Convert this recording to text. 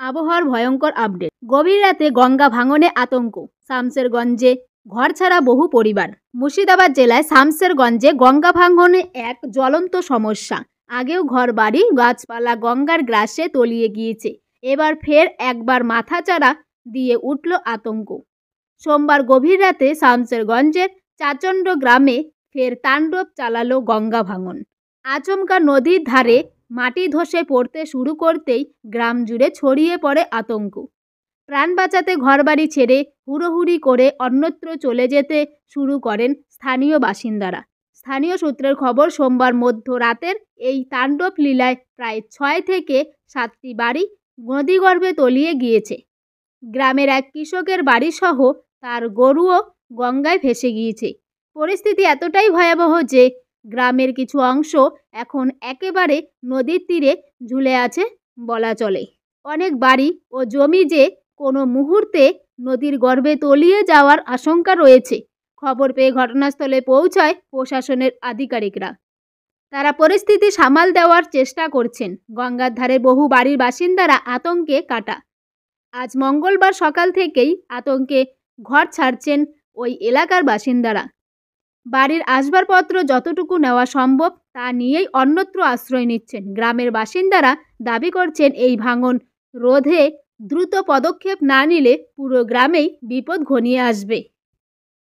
আবহাওয়ার ভয়ঙ্কর আপডেট। গভীর রাতে গঙ্গা ভাঙনে আতঙ্ক। শামসেরগঞ্জে ঘরছাড়া বহু পরিবার। মুর্শিদাবাদ জেলায় শামসেরগঞ্জে গঙ্গা ভাঙনে এক জ্বলন্ত সমস্যা। আগেও ঘরবাড়ি গাছপালা গঙ্গার গ্রাসে তলিয়ে গিয়েছে। এবার ফের একবার মাথাচাড়া দিয়ে উঠল আতঙ্ক। সোমবার গভীর রাতে শামসেরগঞ্জের চাচণ্ড গ্রামে ফের তাণ্ডব চালালো গঙ্গা ভাঙন। আচমকা নদীর ধারে মাটি ধসে পড়তে শুরু করতেই গ্রাম জুড়ে ছড়িয়ে পড়ে আতঙ্ক। প্রাণ বাঁচাতে ঘরবাড়ি ছেড়ে হুড়োহুড়ি করে অন্যত্র চলে যেতে শুরু করেন স্থানীয় বাসিন্দারা। স্থানীয় সূত্রের খবর, সোমবার মধ্যরাতের এই তাণ্ডব লীলায় প্রায় 6 থেকে 7টি বাড়ি নদীগর্ভে তলিয়ে গিয়েছে। গ্রামের এক কৃষকের বাড়িসহ তার গরুও গঙ্গায় ভেসে গিয়েছে। পরিস্থিতি এতটাই ভয়াবহ যে গ্রামের কিছু অংশ এখন একেবারে নদীর তীরে ঝুলে আছে বলা চলে। অনেক বাড়ি ও জমি যে কোনো মুহূর্তে নদীর গর্ভে তলিয়ে যাওয়ার আশঙ্কা রয়েছে। খবর পেয়ে ঘটনাস্থলে পৌঁছায় প্রশাসনের আধিকারিকরা। তারা পরিস্থিতি সামাল দেওয়ার চেষ্টা করছেন। গঙ্গার ধারে বহু বাড়ির বাসিন্দারা আতঙ্কে কাটা। আজ মঙ্গলবার সকাল থেকেই আতঙ্কে ঘর ছাড়ছেন ওই এলাকার বাসিন্দারা। বাড়ির আসবাবপত্র যতটুকু নেওয়া সম্ভব তা নিয়েই অন্যত্র আশ্রয় নিচ্ছেন। গ্রামের বাসিন্দারা দাবি করছেন, এই ভাঙন রোধে দ্রুত পদক্ষেপ না নিলে পুরো গ্রামেই বিপদ ঘনিয়ে আসবে।